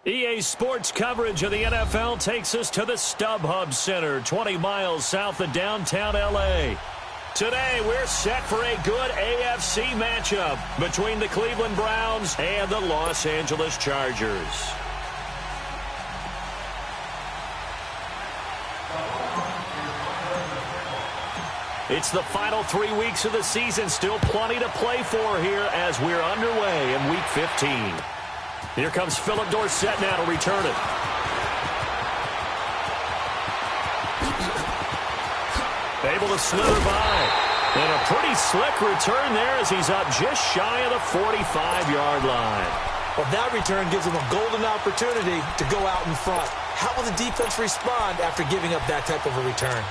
EA Sports coverage of the NFL takes us to the StubHub Center, 20 miles south of downtown L.A. Today, we're set for a good AFC matchup between the Cleveland Browns and the Los Angeles Chargers. It's the final 3 weeks of the season. Still plenty to play for here as we're underway in Week 15. Here comes Philip Dorsett now to return it. Able to slither by. And a pretty slick return there as he's up just shy of the 45-yard line. Well, that return gives him a golden opportunity to go out in front. How will the defense respond after giving up that type of a return?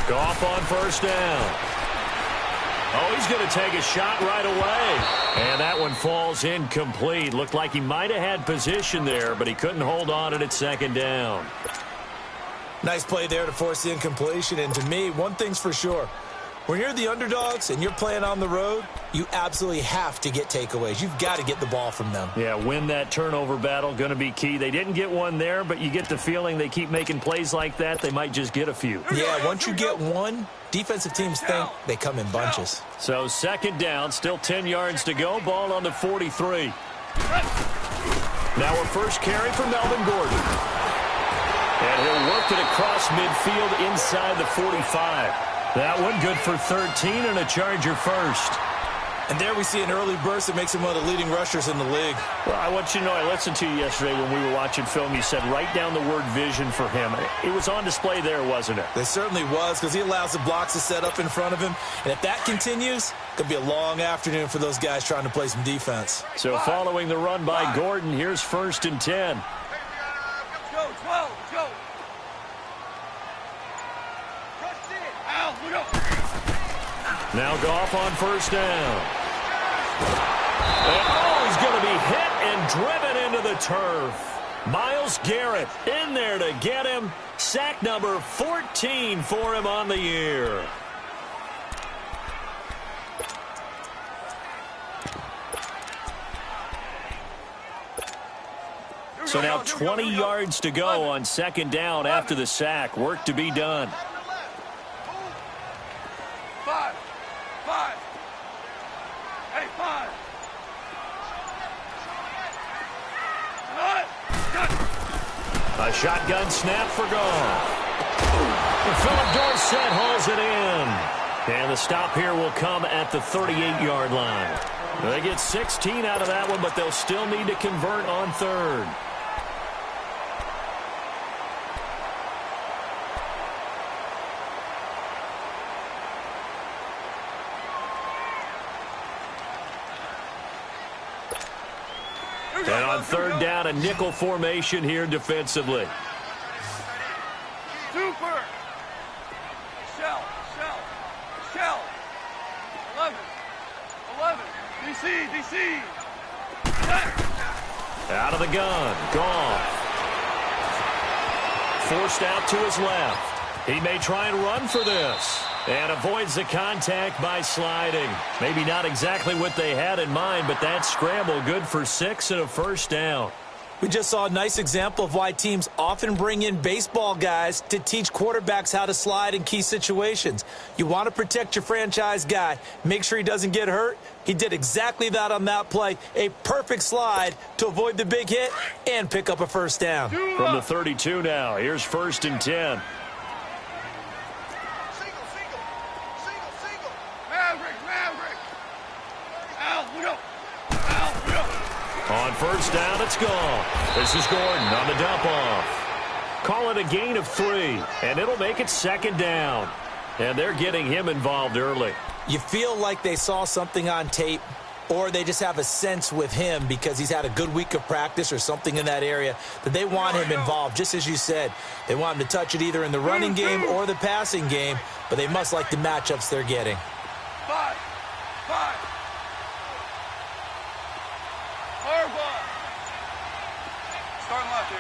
Goff on first down. Oh, he's going to take a shot right away. And that one falls incomplete. Looked like he might have had position there, but he couldn't hold on at second down. Nice play there to force the incompletion. And to me, one thing's for sure. When you're the underdogs and you're playing on the road, you absolutely have to get takeaways. You've got to get the ball from them. Yeah, win that turnover battle, going to be key. They didn't get one there, but you get the feeling they keep making plays like that, they might just get a few. Yeah, once you get one, defensive teams think they come in bunches. So second down, still 10 yards to go, ball on the 43. Now a first carry for Melvin Gordon. And he'll work it across midfield inside the 45. That one good for 13 and a Charger first. And there we see an early burst that makes him one of the leading rushers in the league. Well, I want you to know, I listened to you yesterday when we were watching film. You said write down the word vision for him. It was on display there, wasn't it? It certainly was, because he allows the blocks to set up in front of him. And if that continues, it could be a long afternoon for those guys trying to play some defense. So following the run by Gordon, here's 1st and 10. Go, 12, go. Now Goff on first down. And, oh, he's going to be hit and driven into the turf. Myles Garrett in there to get him. Sack number 14 for him on the year. So now 20 yards to go on second down after the sack. Work to be done. 5. Hey, 5. A shotgun snap for Goff. Philip Dorsett hauls it in. And the stop here will come at the 38-yard line. They get 16 out of that one, but they'll still need to convert on third. And on third down, a nickel formation here defensively. Super. Shell. 11. DC. Out of the gun. Goff. Forced out to his left. He may try and run for this. And avoids the contact by sliding. Maybe not exactly what they had in mind, but that scramble good for 6 and a first down. We just saw a nice example of why teams often bring in baseball guys to teach quarterbacks how to slide in key situations. You want to protect your franchise guy. Make sure he doesn't get hurt. He did exactly that on that play. A perfect slide to avoid the big hit and pick up a first down. From the 32 now, here's 1st and 10. On first down, it's Goff. This is Gordon on the dump off. Call it a gain of 3, and it'll make it second down. And they're getting him involved early. You feel like they saw something on tape, or they just have a sense with him because he's had a good week of practice or something in that area that they want him involved. Just as you said, they want him to touch it either in the running game or the passing game, but they must like the matchups they're getting. 5. Starting left here.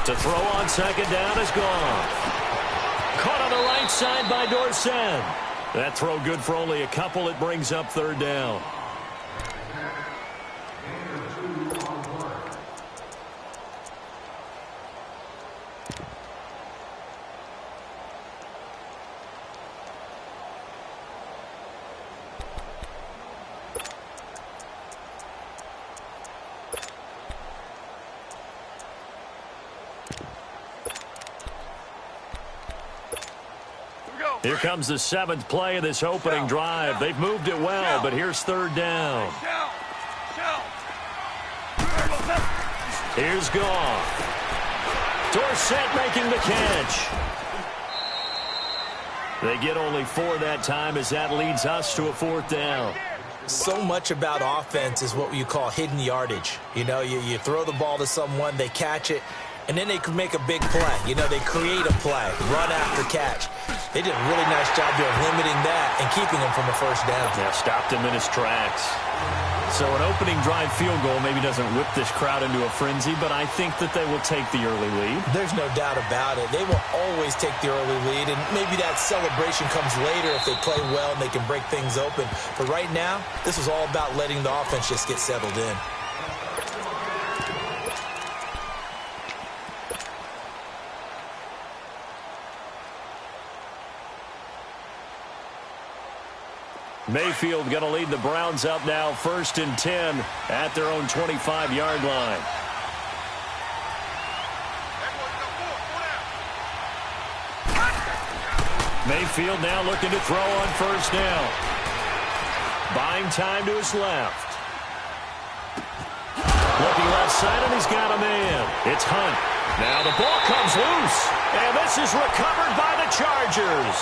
To throw on second down is gone. Caught on the right side by Dorsett. That throw good for only a couple. It brings up third down. Here comes the seventh play of this opening drive. They've moved it well, but here's third down. Here's Goff. Dorsett making the catch. They get only 4 that time as that leads us to a fourth down. So much about offense is what you call hidden yardage. You know, you throw the ball to someone, they catch it, and then they can make a big play. You know, they create a play, run after catch. They did a really nice job of limiting that and keeping him from a first down. Yeah, stopped him in his tracks. So an opening drive field goal maybe doesn't whip this crowd into a frenzy, but I think that they will take the early lead. There's no doubt about it. They will always take the early lead, and maybe that celebration comes later if they play well and they can break things open. But right now, this is all about letting the offense just get settled in. Mayfield going to lead the Browns up now, 1st and 10 at their own 25-yard line. Mayfield now looking to throw on first down. Buying time to his left. Looking left side, and he's got a man. It's Hunt. Now the ball comes loose, and this is recovered by the Chargers.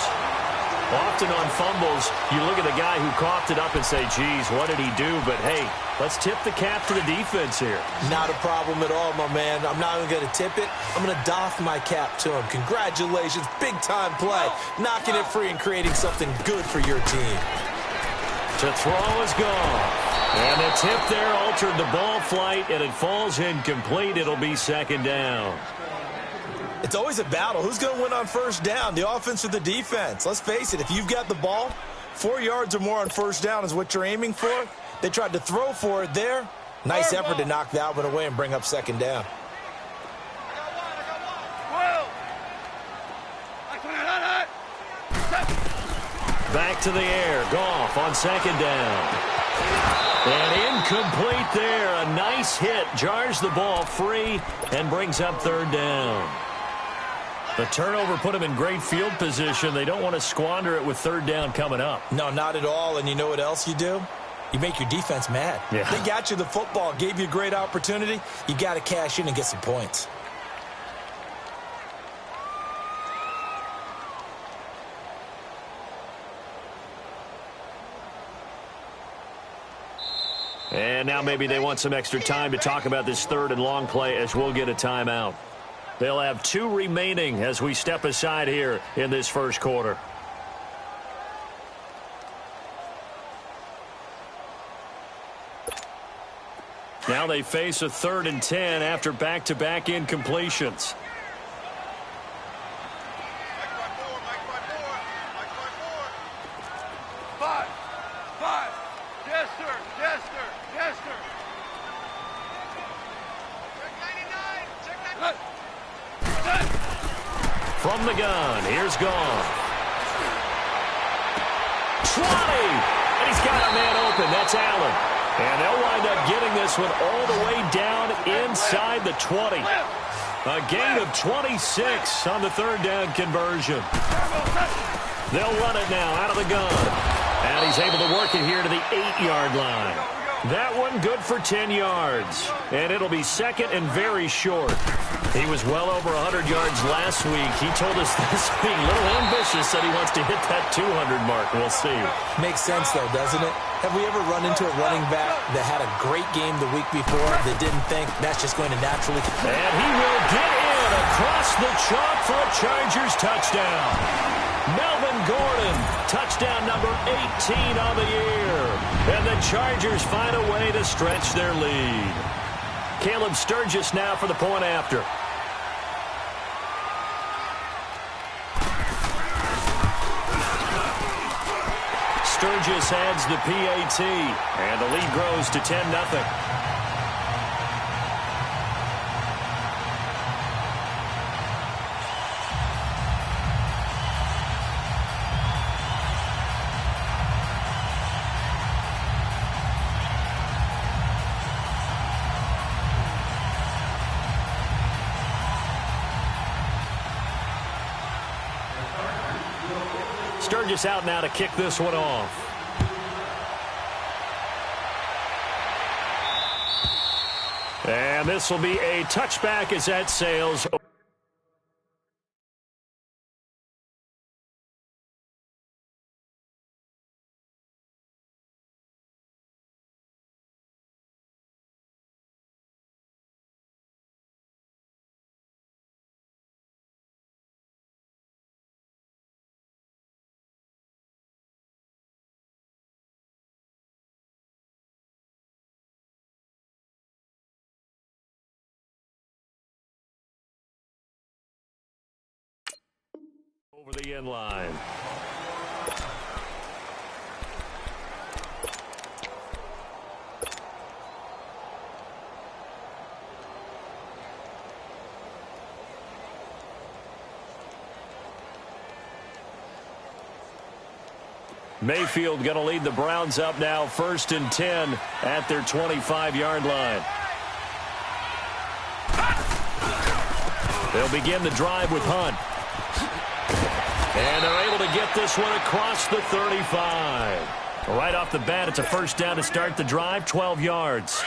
Often on fumbles, you look at the guy who coughed it up and say, geez, what did he do? But, hey, let's tip the cap to the defense here. Not a problem at all, my man. I'm not even going to tip it. I'm going to doff my cap to him. Congratulations. Big-time play. Knocking it free and creating something good for your team. To throw is gone. And the tip there altered the ball flight, and it falls incomplete. It'll be second down. It's always a battle. Who's going to win on first down, the offense or the defense? Let's face it, if you've got the ball, 4 yards or more on first down is what you're aiming for. They tried to throw for it there. Nice effort to knock that one away and bring up second down. Back to the air. Goff on second down. And incomplete there. A nice hit. Jars the ball free and brings up third down. The turnover put them in great field position. They don't want to squander it with third down coming up. No, not at all. And you know what else you do? You make your defense mad. Yeah. They got you the football, gave you a great opportunity. You got to cash in and get some points. And now maybe they want some extra time to talk about this third and long play as we'll get a timeout. They'll have 2 remaining as we step aside here in this first quarter. Now they face a 3rd and 10 after back-to-back incompletions. Five. Yes, sir. Yes, sir. Yes, sir. From the gun, here's Goff. 20! And he's got a man open. That's Allen. And they'll wind up getting this one all the way down inside the 20. A gain of 26 on the third down conversion. They'll run it now out of the gun. And he's able to work it here to the 8-yard line. That one good for 10 yards. And it'll be second and very short. He was well over 100 yards last week. He told us this week, a little ambitious, said he wants to hit that 200 mark. We'll see. Makes sense, though, doesn't it? Have we ever run into a running back that had a great game the week before that didn't think that's just going to naturally... And he will get in across the chalk for a Chargers touchdown. Melvin Gordon, touchdown number 18 on the year. And the Chargers find a way to stretch their lead. Caleb Sturgis now for the point after. Sturgis adds the PAT, and the lead grows to 10-0. Sturgis out now to kick this one off. And this will be a touchback as that sails. Over the end line. Mayfield going to lead the Browns up now, 1st and 10 at their 25-yard line. They'll begin the drive with Hunt. And they're able to get this one across the 35. Right off the bat, it's a first down to start the drive, 12 yards.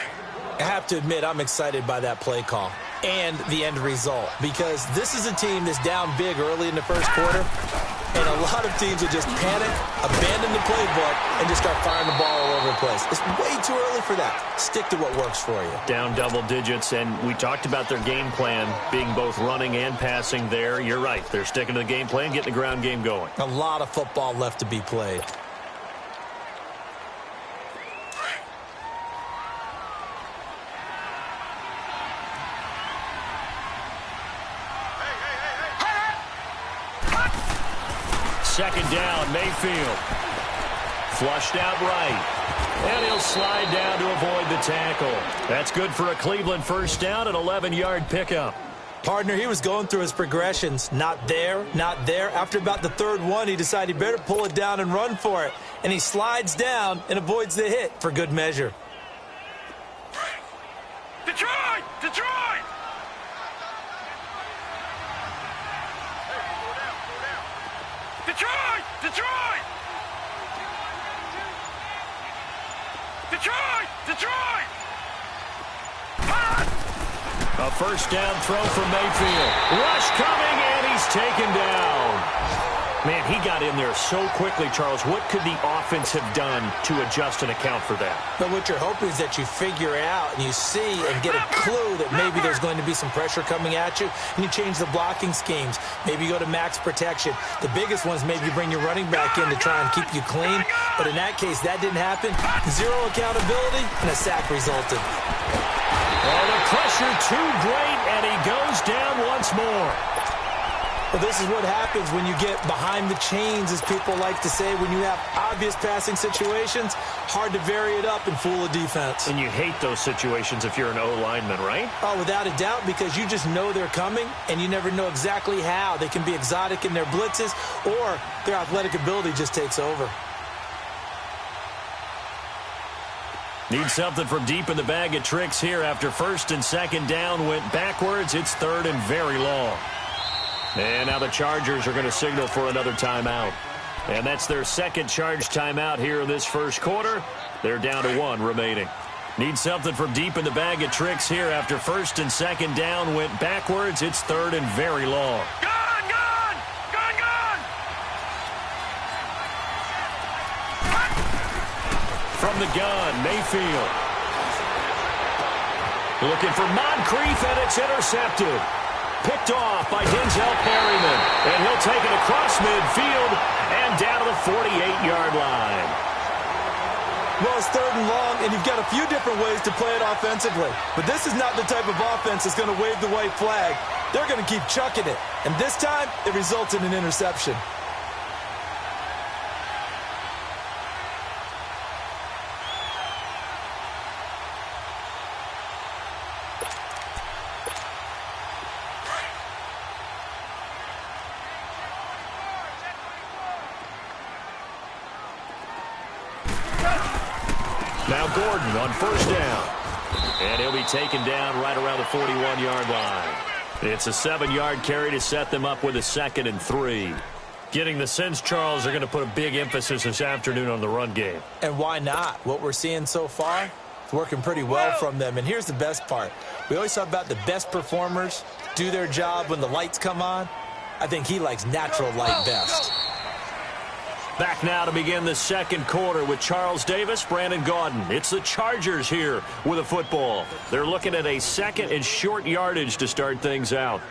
I have to admit, I'm excited by that play call and the end result, because this is a team that's down big early in the first quarter, and a lot of teams will just panic, abandon the playbook, and just start firing the ball all over the place. It's way too early for that. Stick to what works for you. Down double digits, and we talked about their game plan being both running and passing there. You're right. They're sticking to the game plan, getting the ground game going. A lot of football left to be played. Second down, Mayfield. Flushed out right. And he'll slide down to avoid the tackle. That's good for a Cleveland first down, an 11-yard pickup. Partner, he was going through his progressions. Not there, not there. After about the third one, he decided he better pull it down and run for it. And he slides down and avoids the hit for good measure. Detroit! Detroit! Detroit! Detroit! Detroit! Detroit! A first down throw for Mayfield. Rush coming, and he's taken down. Man, he got in there so quickly, Charles. What could the offense have done to adjust and account for that? But what you're hoping is that you figure out and you see and get a clue that maybe there's going to be some pressure coming at you, and you change the blocking schemes. Maybe you go to max protection. The biggest one is maybe you bring your running back in to try and keep you clean. But in that case, that didn't happen. Zero accountability, and a sack resulted. Well, the pressure too great, and he goes down once more. Well, this is what happens when you get behind the chains, as people like to say. When you have obvious passing situations, hard to vary it up and fool a defense. And you hate those situations if you're an O-lineman, right? Oh, without a doubt, because you just know they're coming, and you never know exactly how. They can be exotic in their blitzes, or their athletic ability just takes over. Need something from deep in the bag of tricks here after first and second down went backwards. It's third and very long. And now the Chargers are going to signal for another timeout. And that's their second charge timeout here in this first quarter. They're down to one remaining. Need something from deep in the bag of tricks here after first and second down went backwards. It's third and very long. Gone! Gone! Gone! Gone! From the gun, Mayfield. Looking for Moncrief, and it's intercepted. Picked off by Denzel Perryman. And he'll take it across midfield and down to the 48-yard line. Well, it's 3rd and long, and you've got a few different ways to play it offensively. But this is not the type of offense that's going to wave the white flag. They're going to keep chucking it. And this time, it results in an interception. Now Gordon on 1st down. And he'll be taken down right around the 41-yard line. It's a 7-yard carry to set them up with a 2nd and 3. Getting the sense, Charles, they're going to put a big emphasis this afternoon on the run game. And why not? What we're seeing so far, it's working pretty well from them. And here's the best part. We always talk about the best performers do their job when the lights come on. I think he likes natural light best. Back now to begin the 2nd quarter with Charles Davis, Brandon Gaudin. It's the Chargers here with a football. They're looking at a 2nd and short yardage to start things out.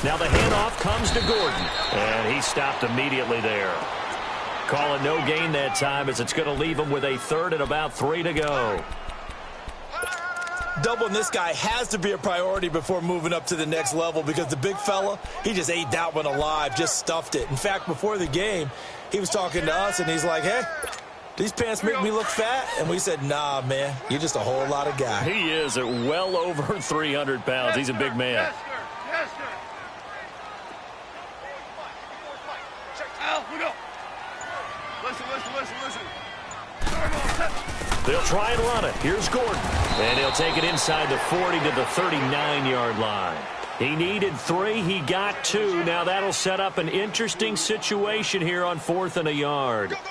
Now the handoff comes to Gordon, and he stopped immediately there. Call it no gain that time as it's going to leave him with a 3rd and about 3 to go. Doubling this guy has to be a priority before moving up to the next level because the big fella, he just ate that one alive, just stuffed it. In fact, before the game, he was talking to us, and he's like, hey, these pants make me look fat? And we said, nah, man, you're just a whole lot of guy. He is at well over 300 pounds. He's a big man. Yes, sir. Yes, sir. Al, look up. Listen. They'll try and run it. Here's Gordon. And he'll take it inside the 40 to the 39-yard line. He needed 3. He got 2. Now that'll set up an interesting situation here on 4th and a yard. Go, run.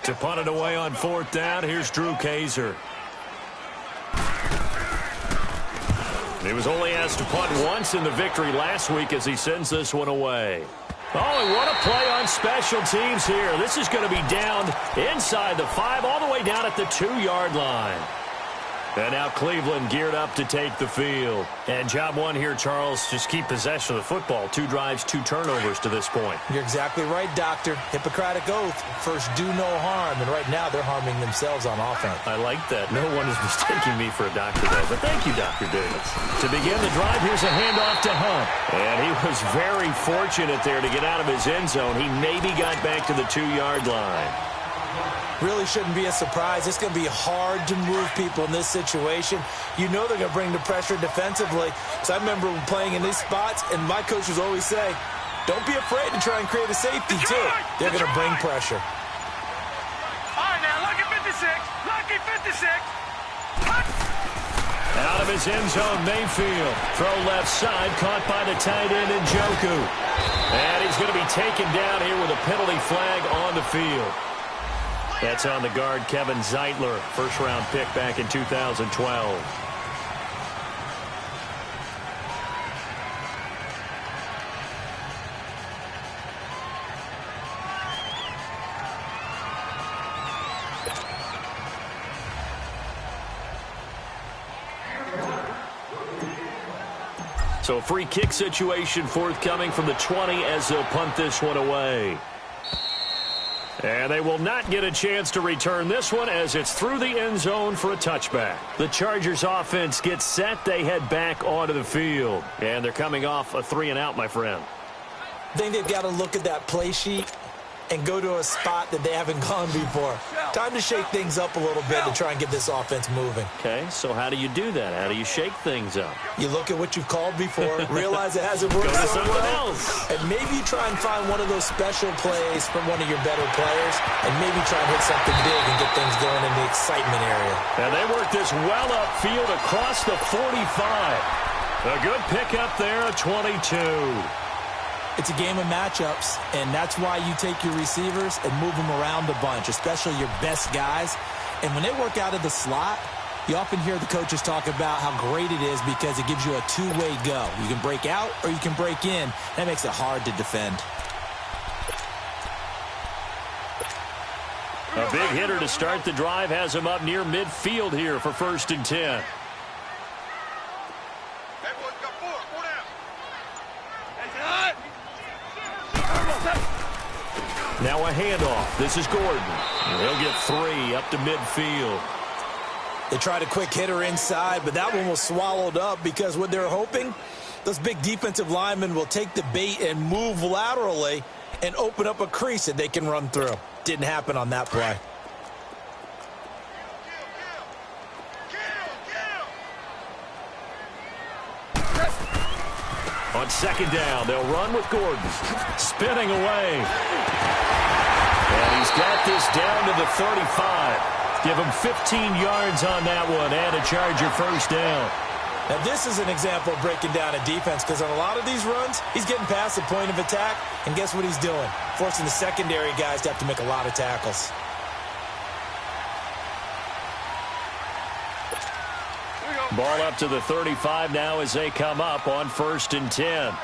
To punt it away on 4th down, here's Drew Kaiser. He was only asked to punt once in the victory last week as he sends this one away. Oh, and what a play on special teams here. This is going to be down inside the 5, all the way down at the 2-yard line. And now Cleveland geared up to take the field. And job one here, Charles, just keep possession of the football. 2 drives, 2 turnovers to this point. You're exactly right, Doctor. Hippocratic oath. First, do no harm. And right now, they're harming themselves on offense. I like that. No one is mistaking me for a doctor, though. But thank you, Dr. Davis. To begin the drive, here's a handoff to Hunt. And he was very fortunate there to get out of his end zone. He maybe got back to the 2-yard line. Really shouldn't be a surprise. It's going to be hard to move people in this situation. You know they're going to bring the pressure defensively. So I remember playing in these spots, and my coaches always say, don't be afraid to try and create a safety, too. They're going to bring pressure. All right, now, lucky 56. Lucky 56. Out of his end zone, Mayfield. Throw left side, caught by the tight end, Njoku. And he's going to be taken down here with a penalty flag on the field. That's on the guard, Kevin Zeitler, first-round pick back in 2012. So a free kick situation forthcoming from the 20 as they'll punt this one away. And they will not get a chance to return this one as it's through the end zone for a touchback. The Chargers offense gets set. They head back onto the field. And they're coming off a 3-and-out, my friend. I think they've got to look at that play sheet and go to a spot that they haven't gone before. Time to shake things up a little bit to try and get this offense moving. Okay, so how do you do that? How do you shake things up? You look at what you've called before, realize it hasn't worked Go to so something well, else. and maybe you try and find one of those special plays from one of your better players, and maybe try and hit something big and get things going in the excitement area. And they work this well upfield across the 45. A good pickup there, a 22. It's a game of matchups, and that's why you take your receivers and move them around a bunch, especially your best guys. And when they work out of the slot, you often hear the coaches talk about how great it is because it gives you a two-way go. You can break out or you can break in. That makes it hard to defend. A big hitter to start the drive has him up near midfield here for 1st and 10. Now a handoff. This is Gordon. He'll get 3 up to midfield. They tried a quick hitter inside, but that one was swallowed up because what they're hoping, those big defensive linemen will take the bait and move laterally and open up a crease that they can run through. Didn't happen on that play. On 2nd down, they'll run with Gordon. Spinning away. And he's got this down to the 35. Give him 15 yards on that one and a Charger 1st down. Now, this is an example of breaking down a defense because on a lot of these runs, he's getting past the point of attack, and guess what he's doing? Forcing the secondary guys to have to make a lot of tackles. Ball up to the 35 now as they come up on 1st and 10.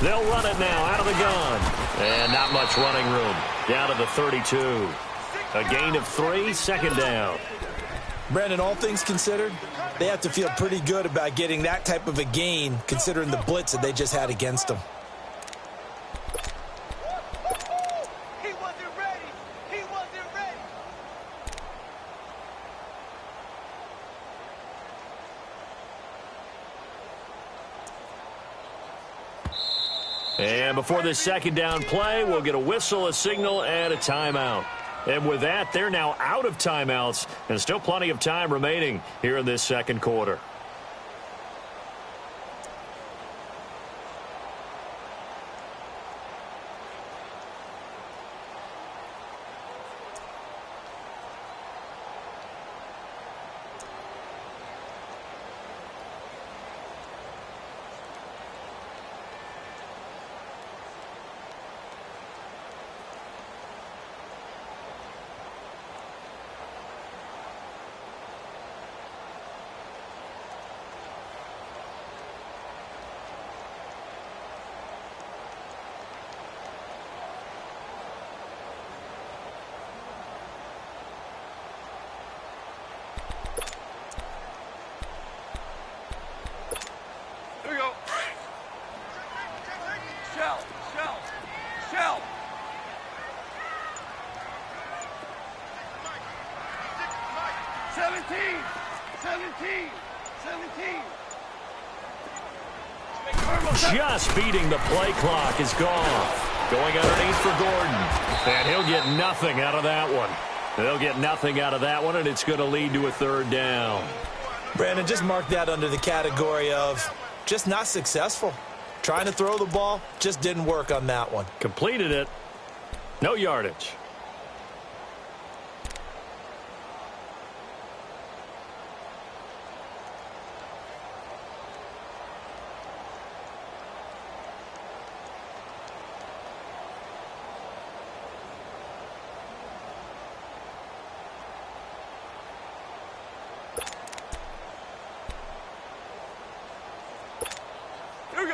They'll run it now out of the gun. And not much running room. Down to the 32. A gain of 3, 2nd down. Brandon, all things considered, they have to feel pretty good about getting that type of a gain considering the blitz that they just had against them. And before this 2nd down play, we'll get a whistle, a signal, and a timeout. And with that, they're now out of timeouts, and still plenty of time remaining here in this 2nd quarter. Shell. 17. Just beating the play clock is gone. Going underneath for Gordon. And he'll get nothing out of that one. They'll get nothing out of that one, and it's going to lead to a 3rd down. Brandon, just mark that under the category of just not successful. Trying to throw the ball, just didn't work on that one. Completed it. No yardage.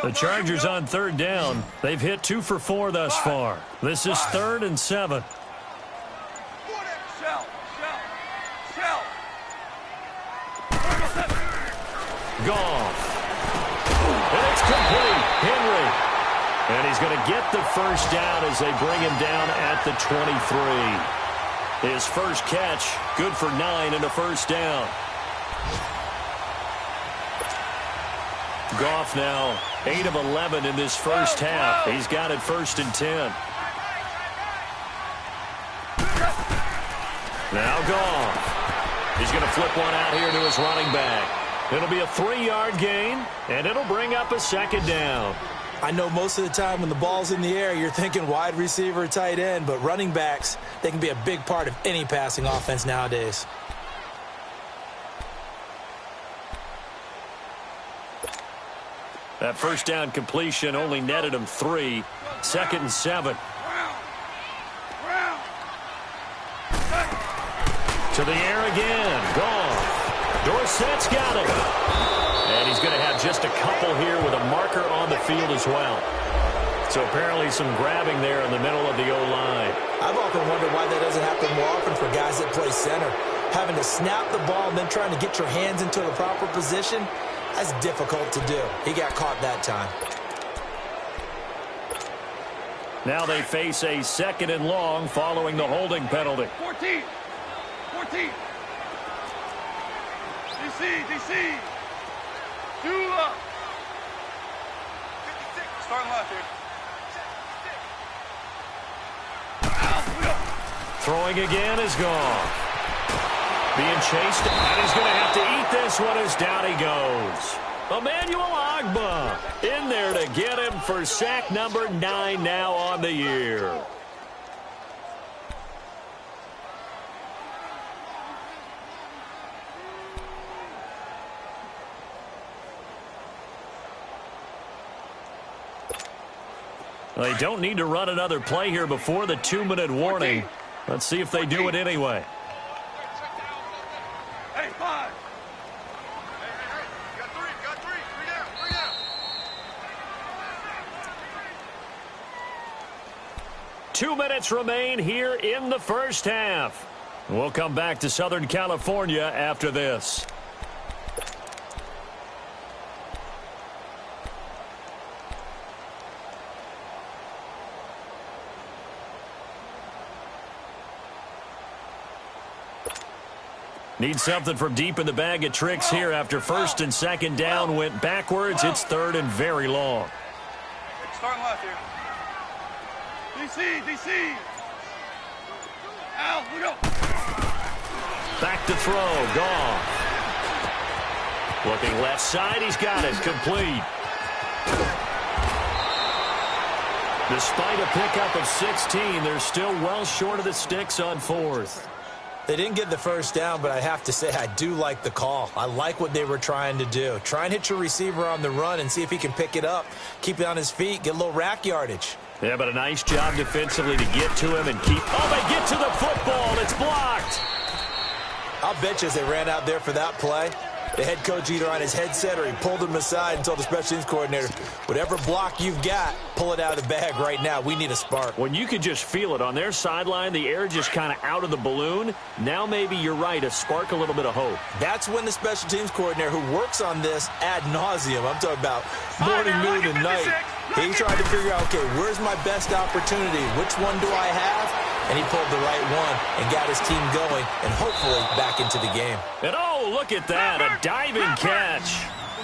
The Chargers on 3rd down. They've hit 2 for 4 thus far. This is 3rd and 7. Goff. And it's complete. Henry. And he's going to get the 1st down as they bring him down at the 23. His first catch, good for 9 and a 1st down. Goff now 8 of 11 in this first half. He's got it 1st and 10. Now Goff. He's going to flip one out here to his running back. It'll be a 3-yard gain, and it'll bring up a 2nd down. I know most of the time when the ball's in the air, you're thinking wide receiver, tight end, but running backs, they can be a big part of any passing offense nowadays. That first down completion only netted him 3. 2nd and 7. To the air again. Gone. Dorsett's got it. And he's going to have just a couple here with a marker on the field as well. So apparently some grabbing there in the middle of the O-line. I've often wondered why that doesn't happen more often for guys that play center. Having to snap the ball and then trying to get your hands into the proper position, that's difficult to do. He got caught that time. Now they face a 2nd and long following the holding penalty. 14. 14. DC. Dula. 56. Starting left here. Throwing again is gone. Being chased, and he's going to have to eat this one as down he goes. Emmanuel Agba in there to get him for sack number 9 now on the year. They don't need to run another play here before the 2-minute warning. Let's see if they do it anyway. Hey, 5. Got 3 down. 2 minutes remain here in the first half. We'll come back to Southern California after this. Need something from deep in the bag of tricks here after 1st and 2nd down went backwards. It's 3rd and very long. Starting left here. DC. Al, we go. Back to throw. Gone. Looking left side. He's got it. Complete. Despite a pickup of 16, they're still well short of the sticks on 4th. They didn't get the first down, but I have to say I do like the call. I like what they were trying to do. Try and hit your receiver on the run and see if he can pick it up, keep it on his feet, get a little rack yardage. Yeah, but a nice job defensively to get to him and keep... Oh, they get to the football. It's blocked. I'll bet you as they ran out there for that play, the head coach either on his headset or he pulled him aside and told the special teams coordinator, whatever block you've got, pull it out of the bag right now. We need a spark. When you could just feel it on their sideline, the air just kind of out of the balloon. Now maybe you're right, a spark, a little bit of hope. That's when the special teams coordinator who works on this ad nauseum, I'm talking about morning, noon, and night, he tried to figure out, okay, where's my best opportunity? Which one do I have? And he pulled the right one and got his team going and hopefully back into the game. And oh, look at that, a diving catch.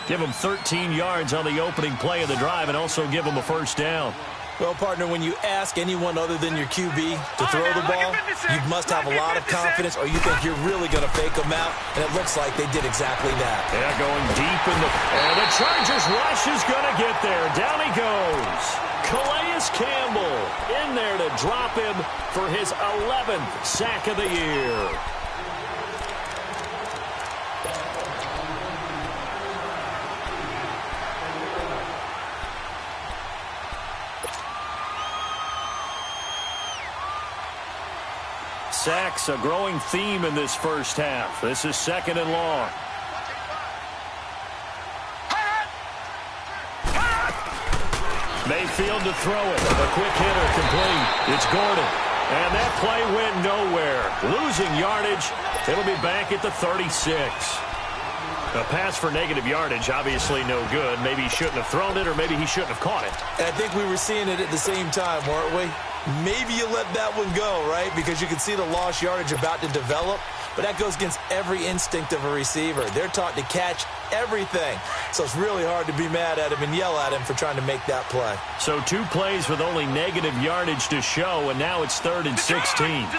Give him 13 yards on the opening play of the drive and also give him a first down. Well, partner, when you ask anyone other than your QB to throw the ball, you must have a lot of confidence or you think you're really going to fake them out, and it looks like they did exactly that. Yeah, going deep in the... And the Chargers rush is going to get there. Down he goes. Calais Campbell in there to drop him for his 11th sack of the year. Sacks, a growing theme in this first half. This is 2nd and long. Mayfield to throw it. A quick hitter complete. It's Gordon. And that play went nowhere. Losing yardage. It'll be back at the 36. A pass for negative yardage, obviously no good. Maybe he shouldn't have thrown it, or maybe he shouldn't have caught it. And I think we were seeing it at the same time, weren't we? Maybe you let that one go, right? Because you can see the lost yardage about to develop. But that goes against every instinct of a receiver. They're taught to catch everything. So it's really hard to be mad at him and yell at him for trying to make that play. So 2 plays with only negative yardage to show, and now it's 3rd and 16.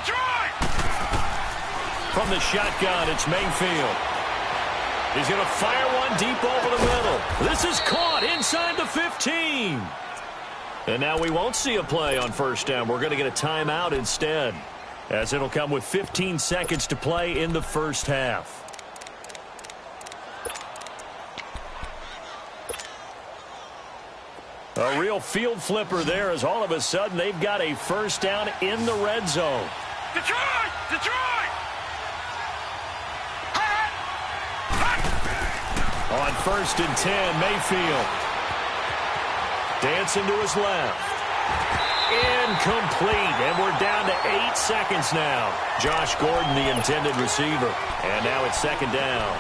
From the shotgun, it's Mayfield. He's going to fire one deep over the middle. This is caught inside the 15. And now we won't see a play on first down. We're going to get a timeout instead, as it'll come with 15 seconds to play in the first half. A real field flipper there as all of a sudden they've got a first down in the red zone. Detroit! Detroit! On 1st and 10, Mayfield. Dancing to his left. Incomplete, and we're down to 8 seconds now. Josh Gordon, the intended receiver. And now it's 2nd down.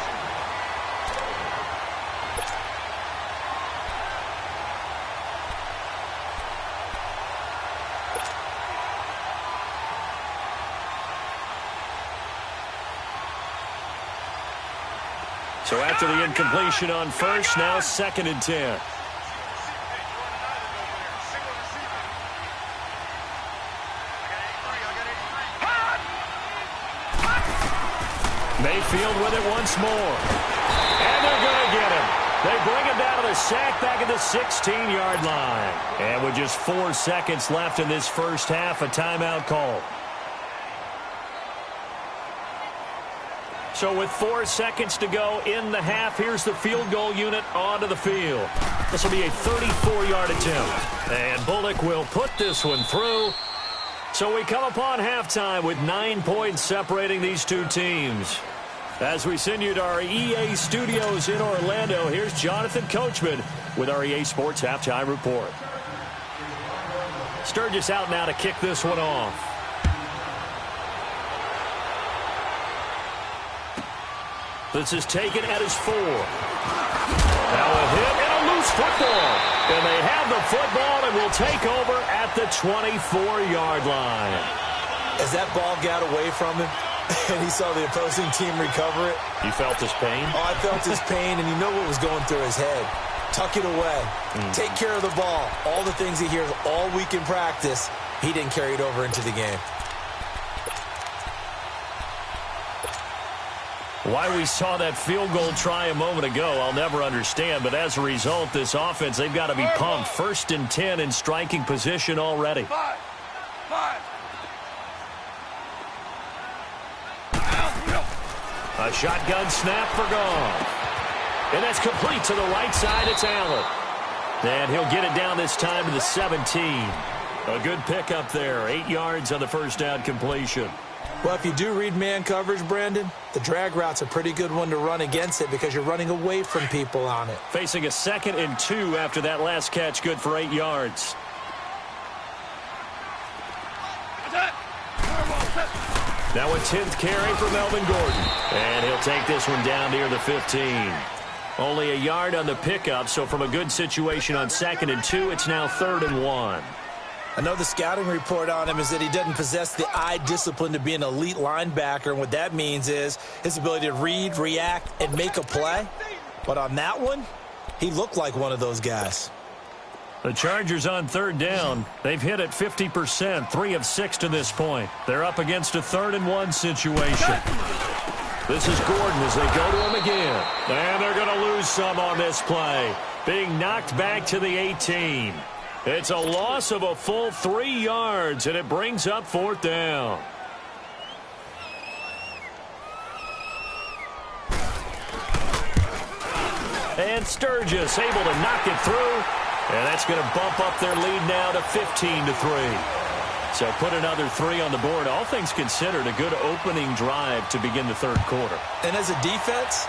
So after the incompletion on 1st, now 2nd and 10. Mayfield with it once more. And they're going to get him. They bring him down to the sack back at the 16-yard line. And with just 4 seconds left in this first half, a timeout call. So with 4 seconds to go in the half, here's the field goal unit onto the field. This will be a 34-yard attempt. And Bullock will put this one through. So we come upon halftime with 9 points separating these two teams. As we send you to our EA studios in Orlando, here's Jonathan Coachman with our EA Sports Halftime Report. Sturgis out now to kick this one off. This is taken at his 4. Now a hit and a loose football. And they have the football and will take over at the 24-yard line. As that ball got away from him and he saw the opposing team recover it. You felt his pain? Oh, I felt his pain, and you know what was going through his head. Tuck it away. Take care of the ball. All the things he hears all week in practice, he didn't carry it over into the game. Why we saw that field goal try a moment ago, I'll never understand. But as a result, this offense, they've got to be pumped. 1st and 10 in striking position already. 5. A shotgun snap for Goff. And that's complete to the right side. It's Allen. And he'll get it down this time to the 17. A good pickup there. 8 yards on the first down completion. Well, if you do read man coverage, Brandon, the drag route's a pretty good one to run against it because you're running away from people on it. Facing a 2nd and 2 after that last catch, good for 8 yards. Now a 10th carry for Melvin Gordon. And he'll take this one down near the 15. Only a yard on the pickup, so from a good situation on 2nd and 2, it's now 3rd and 1. I know the scouting report on him is that he doesn't possess the eye discipline to be an elite linebacker, and what that means is his ability to read, react, and make a play. But on that one, he looked like one of those guys. The Chargers on 3rd down. They've hit it 50%, 3 of 6 to this point. They're up against a 3rd and 1 situation. This is Gordon as they go to him again. And they're going to lose some on this play. Being knocked back to the 18. It's a loss of a full 3 yards, and it brings up 4th down. And Sturgis able to knock it through. And that's going to bump up their lead now to 15-3. So put another 3 on the board. All things considered, a good opening drive to begin the 3rd quarter. And as a defense,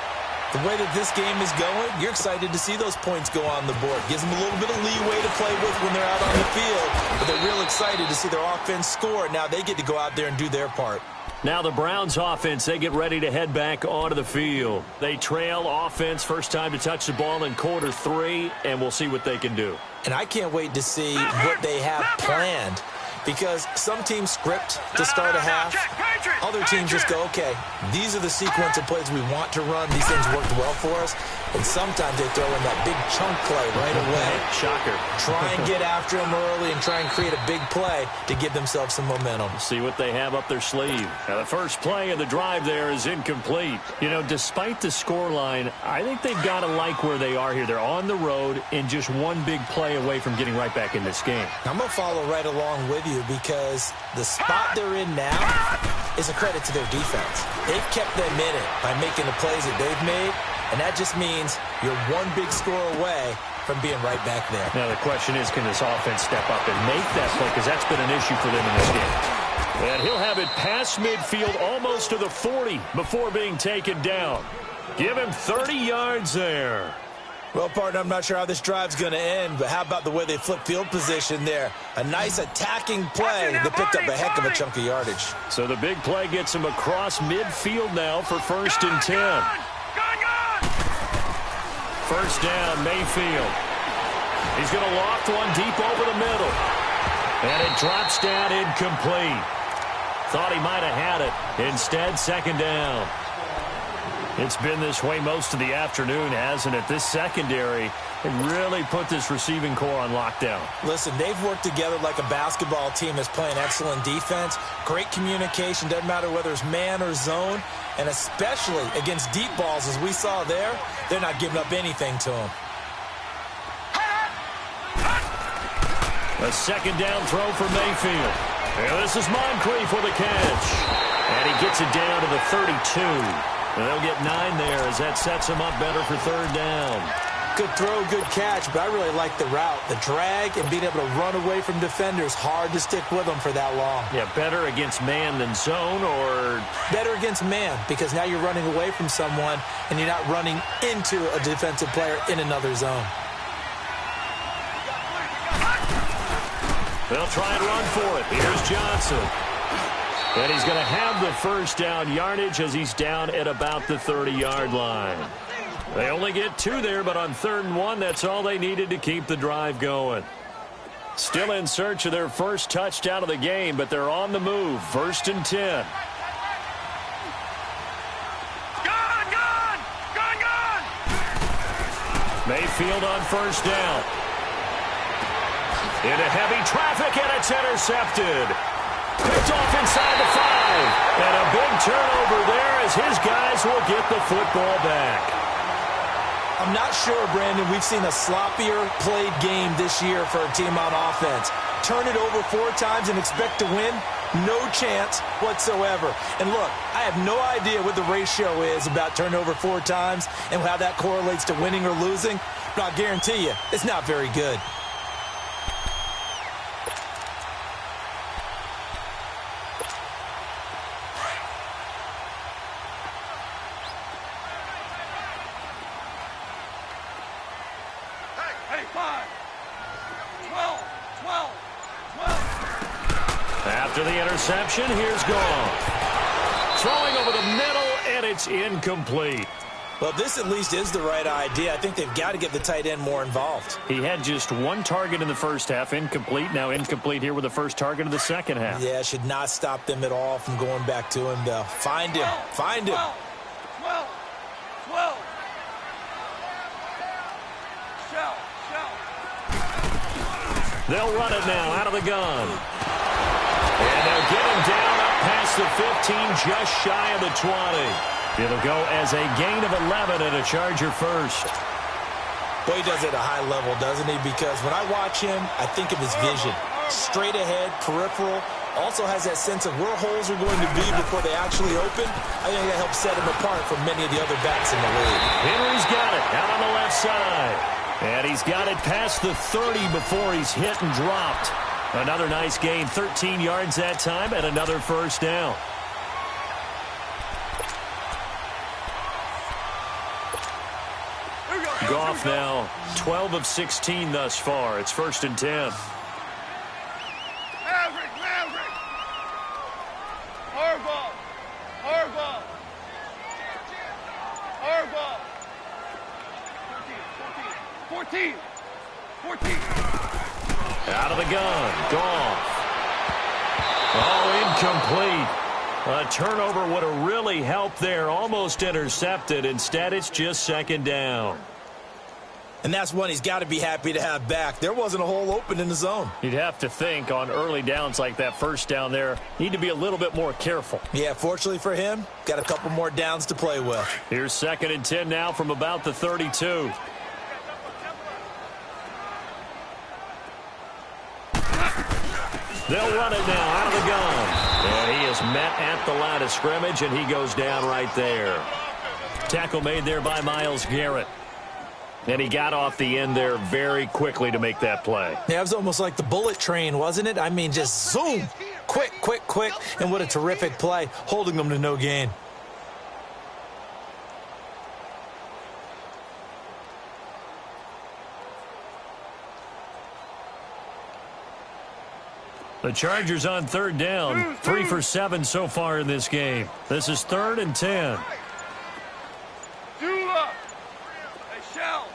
the way that this game is going, you're excited to see those points go on the board. Gives them a little bit of leeway to play with when they're out on the field. But they're real excited to see their offense score. Now they get to go out there and do their part. Now the Browns offense, they get ready to head back onto the field. They trail offense, first time to touch the ball in quarter 3, and we'll see what they can do. And I can't wait to see what they have planned. Because some teams script to start a half. Other teams just go, okay, these are the sequence of plays we want to run. These things worked well for us. And sometimes they throw in that big chunk play right away. Shocker. Try and get after them early and try and create a big play to give themselves some momentum. See what they have up their sleeve. Now, the first play of the drive there is incomplete. You know, despite the scoreline, I think they've got to like where they are here. They're on the road and just one big play away from getting right back in this game. I'm going to follow right along with you because the spot they're in now is a credit to their defense. They've kept them in it by making the plays that they've made, and that just means you're one big score away from being right back there. Now the question is, can this offense step up and make that play? Because that's been an issue for them in this game. And he'll have it past midfield almost to the 40 before being taken down. Give him 30 yards there. Well, partner, I'm not sure how this drive's going to end, but how about the way they flip field position there? A nice attacking play that picked up a heck of a chunk of yardage. So the big play gets him across midfield now for 1st and 10. First down, Mayfield. He's going to loft one deep over the middle. And it drops down incomplete. Thought he might have had it. Instead, 2nd down. It's been this way most of the afternoon, hasn't it? This secondary really put this receiving core on lockdown. Listen, they've worked together like a basketball team that's playing excellent defense. Great communication, doesn't matter whether it's man or zone. And especially against deep balls, as we saw there, they're not giving up anything to them. A 2nd down throw for Mayfield. And this is Moncrief with a catch. And he gets it down to the 32. And they'll get 9 there as that sets him up better for 3rd down. Good throw, good catch, but I really like the route. The drag and being able to run away from defenders, hard to stick with them for that long. Yeah, better against man than zone, or? Better against man, because now you're running away from someone and you're not running into a defensive player in another zone. They'll try and run for it. Here's Johnson. And he's going to have the 1st down yardage as he's down at about the 30-yard line. They only get 2 there, but on 3rd and 1, that's all they needed to keep the drive going. Still in search of their first touchdown of the game, but they're on the move. 1st and 10. Gone! Mayfield on 1st down. Into heavy traffic, and it's intercepted. Picked off inside the 5. And a big turnover there as his guys will get the football back. I'm not sure, Brandon, we've seen a sloppier played game this year for a team on offense. Turn it over 4 times and expect to win? No chance whatsoever. And look, I have no idea what the ratio is about turnover 4 times and how that correlates to winning or losing, but I'll guarantee you it's not very good. Hey, 5, 12. After the interception, here's Goff. Throwing over the middle, and it's incomplete. Well, this at least is the right idea. I think they've got to get the tight end more involved. He had just 1 target in the first half, incomplete. Now incomplete here with the first target of the second half. Yeah, should not stop them at all from going back to him, though. Find him. 12. They'll run it now out of the gun. And they'll get him down up past the 15, just shy of the 20. It'll go as a gain of 11 and a Charger first. Boy, he does it at a high level, doesn't he? Because when I watch him, I think of his vision. Straight ahead, peripheral. Also has that sense of where holes are going to be before they actually open. I think that helps set him apart from many of the other backs in the league. Henry's got it out on the left side. And he's got it past the 30 before he's hit and dropped. Another nice gain, 13 yards that time, and another first down. Goff now 12 of 16 thus far. It's 1st and 10. Maverick. Harbaugh. 14. Out of the gun. Goff. Oh, incomplete. A turnover would have really helped there. Almost intercepted. Instead, it's just 2nd down. And that's one he's got to be happy to have back. There wasn't a hole open in the zone. You'd have to think on early downs like that first down there, need to be a little bit more careful. Yeah, fortunately for him, got a couple more downs to play with. Here's 2nd and 10 now from about the 32. They'll run it now out of the gun. And he is met at the line of scrimmage, and he goes down right there. Tackle made there by Myles Garrett. And he got off the end there very quickly to make that play. Yeah, it was almost like the bullet train, wasn't it? I mean, just zoom. Quick, quick, quick. And what a terrific play, holding them to no gain. The Chargers on third down, 3 for 7 so far in this game. This is 3rd and 10. Dula! Hey, Shell!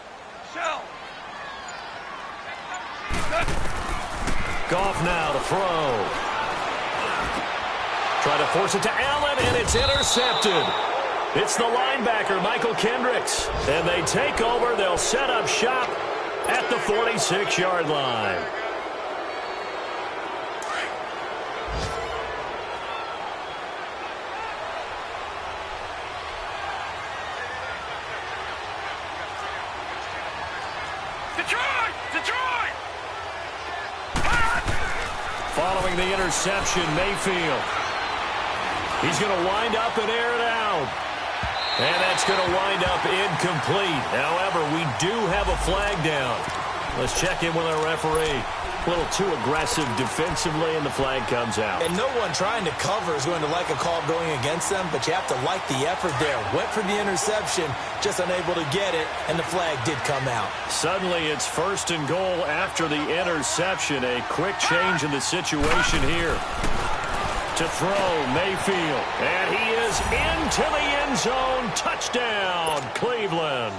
Goff now to throw. Try to force it to Allen, and it's intercepted. It's the linebacker, Michael Kendricks. And they take over. They'll set up shop at the 46-yard line. Detroit! Following the interception, Mayfield. He's going to wind up and air it out. And that's going to wind up incomplete. However, we do have a flag down. Let's check in with our referee. A little too aggressive defensively, and the flag comes out. And no one trying to cover is going to like a call going against them, but you have to like the effort there. Went for the interception, just unable to get it, and the flag did come out. Suddenly, it's 1st and goal after the interception. A quick change in the situation here. To throw, Mayfield. And he is into the end zone. Touchdown, Cleveland.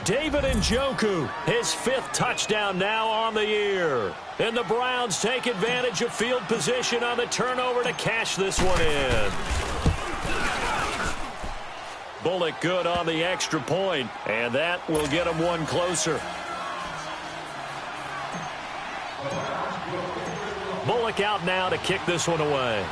David Njoku, his 5th touchdown now on the year. And the Browns take advantage of field position on the turnover to cash this one in. Bullock good on the extra point, and that will get him one closer. Bullock out now to kick this one away.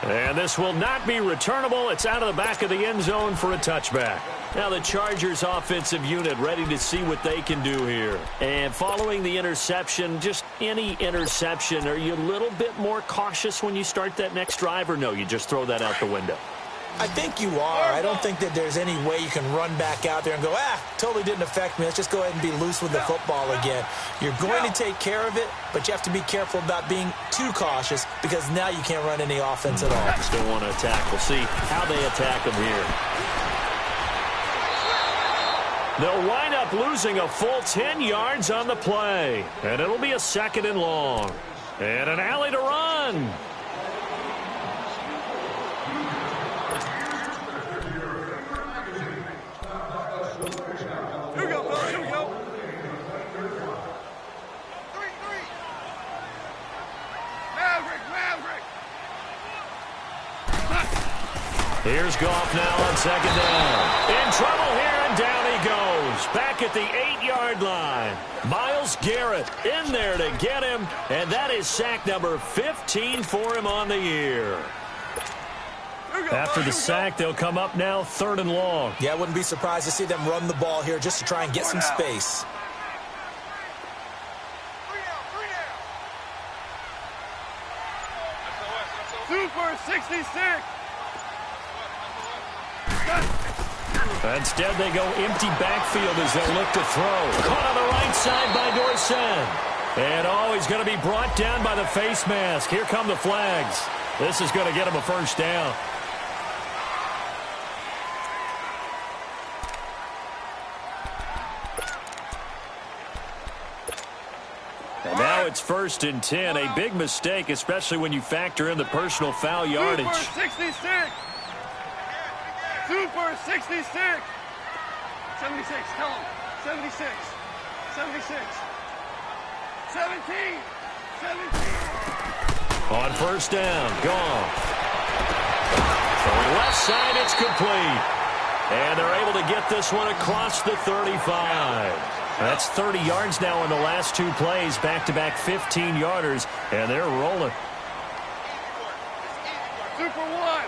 And this will not be returnable. It's out of the back of the end zone for a touchback. Now the Chargers offensive unit ready to see what they can do here. And following the interception, just any interception, are you a little bit more cautious when you start that next drive, or no, you just throw that out the window? I think you are. I don't think that there's any way you can run back out there and go, totally didn't affect me. Let's just go ahead and be loose with the football again. You're going to take care of it, but you have to be careful about being too cautious because now you can't run any offense at all. Still want to attack. We'll see how they attack them here. They'll wind up losing a full 10 yards on the play. And it'll be a 2nd and long. And an alley to run. Here we go, fellas. Here we go. 3-3. Maverick. Here's Goff now on 2nd down. In trouble here, and down he goes. Back at the 8-yard line. Myles Garrett in there to get him, and that is sack number 15 for him on the year. After the sack, they'll come up now 3rd and long. Yeah, I wouldn't be surprised to see them run the ball here just to try and get some space. Super 66. Instead, they go empty backfield as they look to throw. Caught on the right side by Dorsett. And, he's going to be brought down by the face mask. Here come the flags. This is going to get him a 1st down. And now it's 1st and 10. A big mistake, especially when you factor in the personal foul yardage. Super 66. Super 66. 76. Tell him. 76. 76. 17. 17. On 1st down, Goff. From the left side, it's complete. And they're able to get this one across the 35. That's 30 yards now in the last 2 plays, back-to-back 15-yarders, and they're rolling. Super 1.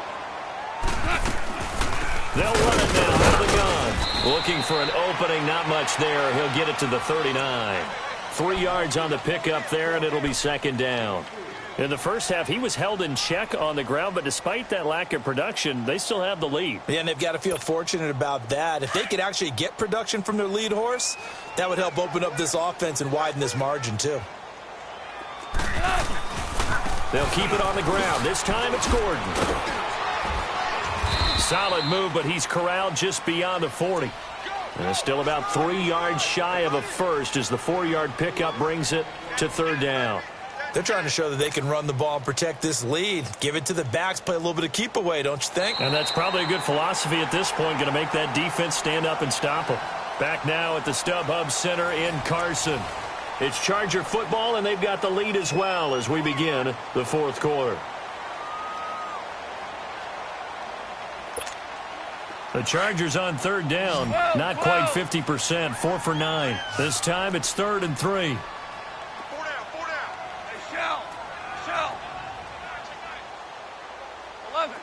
They'll run it now out of the gun. Looking for an opening, not much there. He'll get it to the 39. 3 yards on the pickup there, and it'll be 2nd down. In the first half, he was held in check on the ground, but despite that lack of production, they still have the lead. Yeah, and they've got to feel fortunate about that. If they could actually get production from their lead horse, that would help open up this offense and widen this margin, too. They'll keep it on the ground. This time it's Gordon. Solid move, but he's corralled just beyond the 40. And still about 3 yards shy of a first as the 4-yard pickup brings it to third down. They're trying to show that they can run the ball and protect this lead. Give it to the backs, play a little bit of keep away, don't you think? And that's probably a good philosophy at this point, going to make that defense stand up and stop them. Back now at the StubHub Center in Carson. It's Charger football, and they've got the lead as well as we begin the fourth quarter. The Chargers on third down, not quite 50%, 4 for 9. This time it's 3rd and 3. 4 down. Hey, Shell. 11.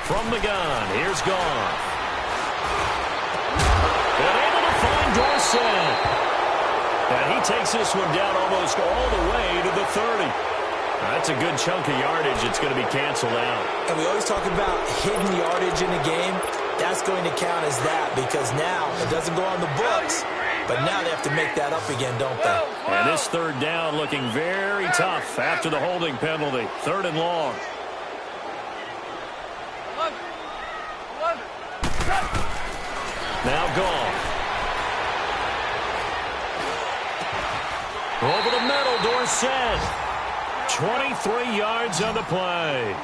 From the gun, here's Goff. And able to find Dorsett. And he takes this one down almost all the way to the 30. That's a good chunk of yardage. It's going to be canceled out. And we always talk about hidden yardage in a game. That's going to count as that because now it doesn't go on the books, but now they have to make that up again, don't they? And this third down looking very tough after the holding penalty. 3rd and long. 11. Now Goff. Over the middle, Dorsett. 23 yards on the play.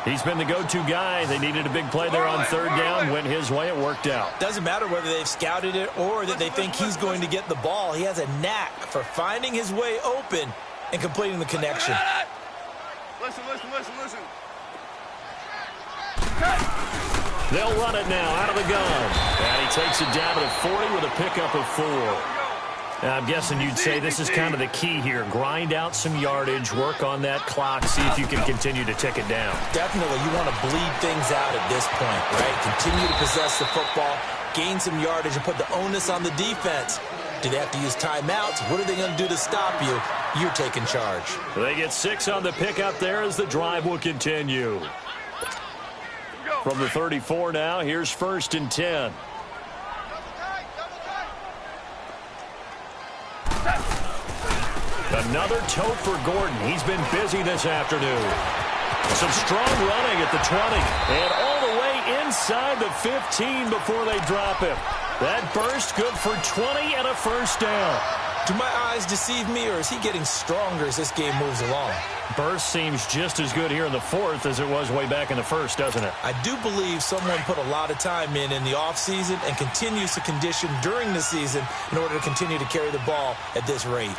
He's been the go-to guy. They needed a big play there on third down. Went his way. It worked out. Doesn't matter whether they've scouted it or that they think he's going to get the ball. He has a knack for finding his way open and completing the connection. Listen. They'll run it now out of the gun. And he takes it down to the 40 with a pickup of 4. I'm guessing you'd say this is kind of the key here. Grind out some yardage, work on that clock, see if you can continue to tick it down. Definitely, you want to bleed things out at this point, right? Continue to possess the football, gain some yardage, and put the onus on the defense. Do they have to use timeouts? What are they going to do to stop you? You're taking charge. They get 6 on the pickup there as the drive will continue. From the 34 now, here's 1st and 10. Another tote for Gordon. He's been busy this afternoon. Some strong running at the 20. And all the way inside the 15 before they drop him. That burst good for 20 and a first down. Do my eyes deceive me, or is he getting stronger as this game moves along? Burst seems just as good here in the 4th as it was way back in the 1st, doesn't it? I do believe someone put a lot of time in the offseason and continues to condition during the season in order to continue to carry the ball at this rate.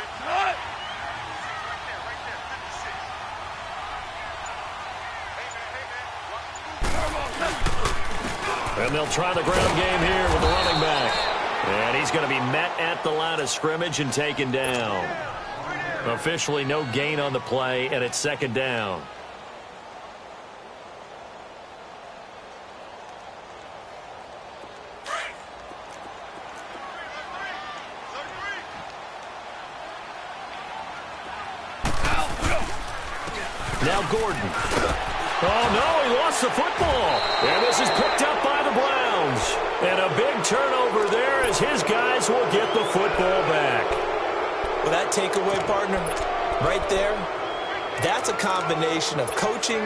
And they'll try the ground game here with the running back. And he's going to be met at the line of scrimmage and taken down. Officially no gain on the play, and it's 2nd down. Now Gordon. Oh, no, he lost the football. And this is picked up by the Browns. And a big turnover there as his guys will get the football back. Well, that takeaway, partner, right there, that's a combination of coaching,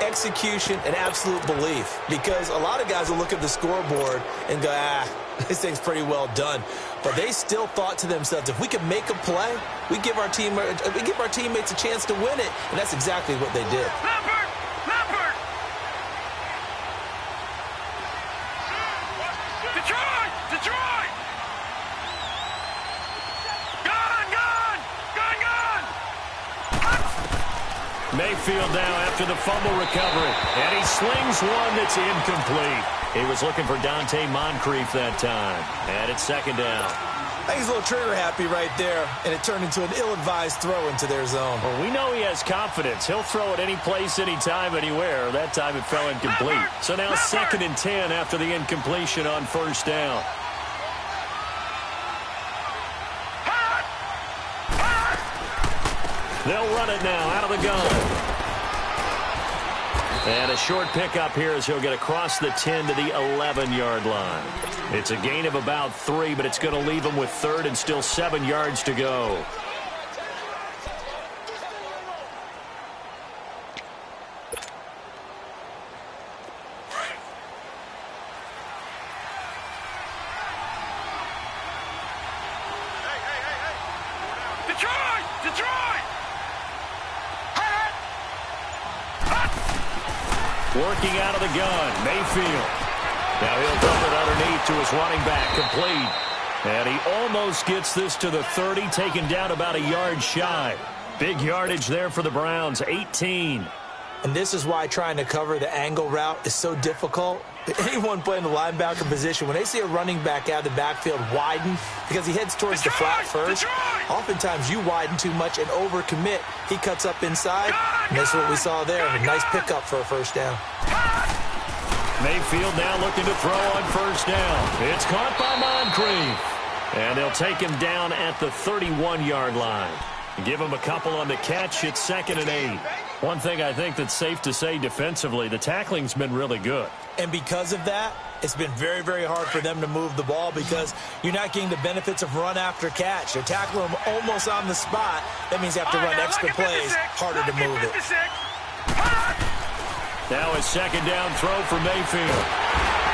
execution, and absolute belief. Because a lot of guys will look at the scoreboard and go, this thing's pretty well done. But they still thought to themselves, if we can make a play, we give our teammates a chance to win it. And that's exactly what they did. Leopard! Detroit! Gun! Mayfield now after the fumble recovery. And he slings one that's incomplete. He was looking for Dante Moncrief that time. And it's 2nd down. I think he's a little trigger happy right there, and it turned into an ill-advised throw into their zone. Well, we know he has confidence. He'll throw it any place, anytime, anywhere. That time it fell incomplete. So now 2nd and 10 after the incompletion on 1st down. They'll run it now out of the gun. And a short pickup here as he'll get across the 10 to the 11-yard line. It's a gain of about 3, but it's going to leave him with third and still 7 yards to go. Working out of the gun, Mayfield. Now he'll dump it underneath to his running back, complete. And he almost gets this to the 30, taken down about a yard shy. Big yardage there for the Browns, 18. And this is why trying to cover the angle route is so difficult. Anyone playing the linebacker position, when they see a running back out of the backfield widen because he heads towards the flat first, oftentimes you widen too much and overcommit. He cuts up inside, and that's what we saw there. A nice pickup for a first down. Mayfield now looking to throw on first down. It's caught by Moncrief. And they'll take him down at the 31-yard line. Give him a couple on the catch. It's 2nd and 8. One thing I think that's safe to say defensively, the tackling's been really good. And because of that, it's been very, very hard for them to move the ball because you're not getting the benefits of run after catch. They're tackling him almost on the spot. That means you have to run extra plays, harder to move it. Now a 2nd down throw for Mayfield.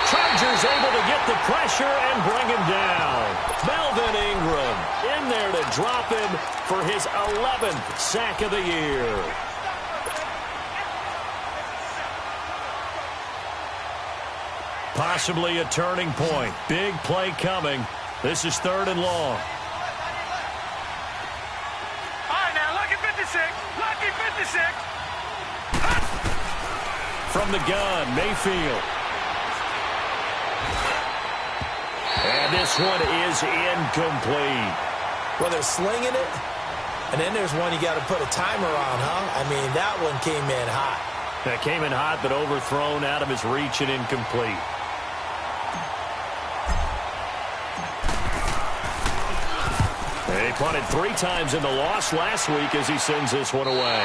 Chargers able to get the pressure and bring him down. Melvin Ingram in there to drop him for his 11th sack of the year. Possibly a turning point. Big play coming. This is 3rd and long. All right, now, lucky 56. Lucky 56. From the gun, Mayfield. And this one is incomplete. Well, they're slinging it, and then there's one you got to put a timer on, huh? I mean, that one came in hot. That came in hot, but overthrown out of his reach and incomplete. He punted 3 times in the loss last week as he sends this one away.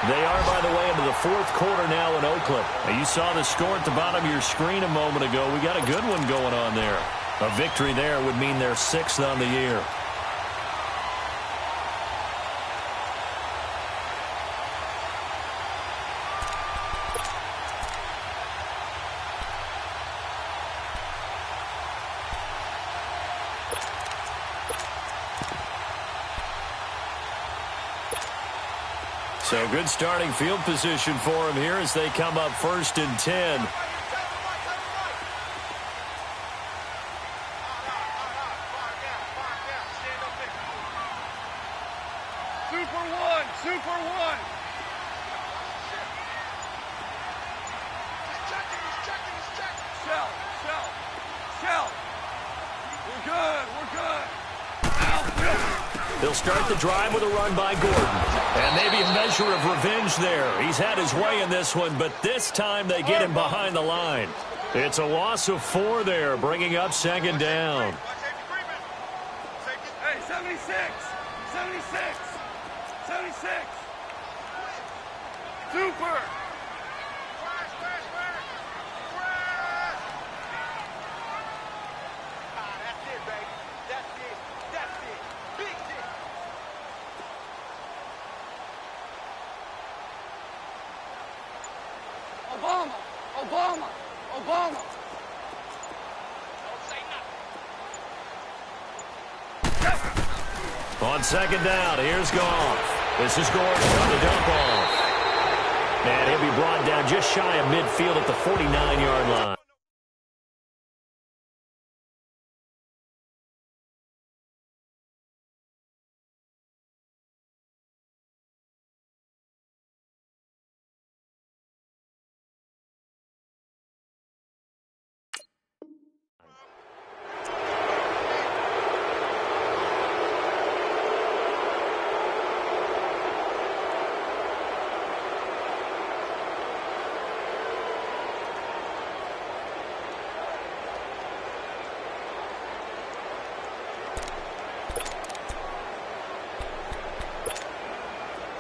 They are, by the way, into the 4th quarter now in Oakland. Now, you saw the score at the bottom of your screen a moment ago. We got a good one going on there. A victory there would mean they're 6th on the year. So good starting field position for him here as they come up 1st and 10. Super one. Shell. We're good. They'll start the drive with a run by Gordon. And maybe a measure of revenge there. He's had his way in this one, but this time they get him behind the line. It's a loss of 4 there, bringing up 2nd down. Hey, 76. Super. Obama. On 2nd down, here's Goff. This is Gordon on the dump off. And he'll be brought down just shy of midfield at the 49-yard line.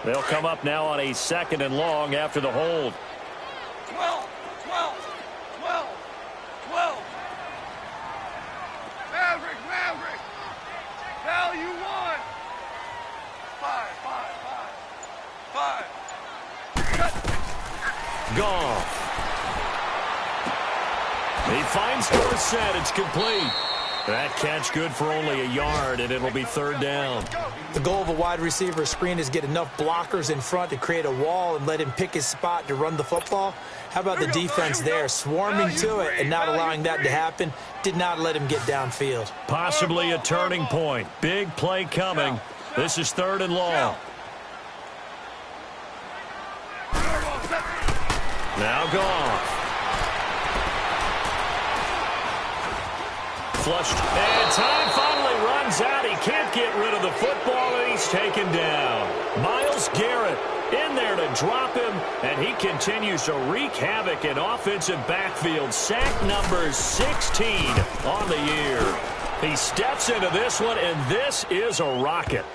They'll come up now on a 2nd and long after the hold. 12, 12, 12, 12. Maverick, Maverick. Value 1. 5, 5, 5, 5. Cut. Goff. He finds Dorsett. It's complete. That catch good for only a yard, and it'll be 3rd down. The goal of a wide receiver screen is to get enough blockers in front to create a wall and let him pick his spot to run the football. How about the defense there, swarming to it and not allowing that to happen? Did not let him get downfield. Possibly a turning point. Big play coming. This is 3rd and long. Now Goff. Flushed. And time finally runs out. He can't get rid of the football, and he's taken down. Myles Garrett in there to drop him, and he continues to wreak havoc in offensive backfield. Sack number 16 on the year. He steps into this one, and this is a rocket.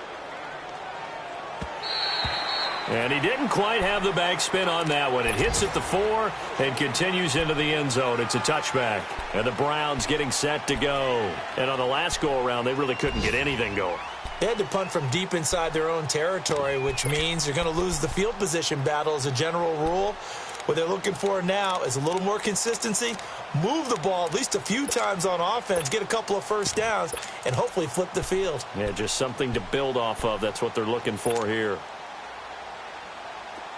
And he didn't quite have the backspin on that one. It hits at the 4 and continues into the end zone. It's a touchback. And the Browns getting set to go. And on the last go-around, they really couldn't get anything going. They had to punt from deep inside their own territory, which means you're going to lose the field position battle as a general rule. What they're looking for now is a little more consistency, move the ball at least a few times on offense, get a couple of first downs, and hopefully flip the field. Yeah, just something to build off of. That's what they're looking for here.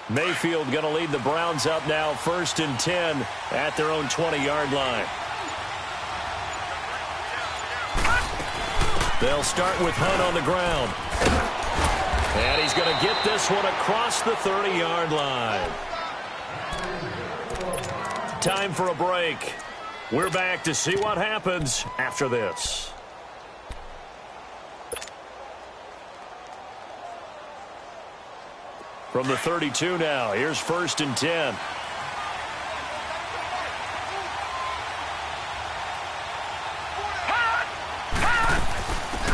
Mayfield going to lead the Browns up now, 1st and 10 at their own 20-yard line. They'll start with Hunt on the ground. And he's going to get this one across the 30-yard line. Time for a break. We're back to see what happens after this. From the 32 now, here's 1st and 10.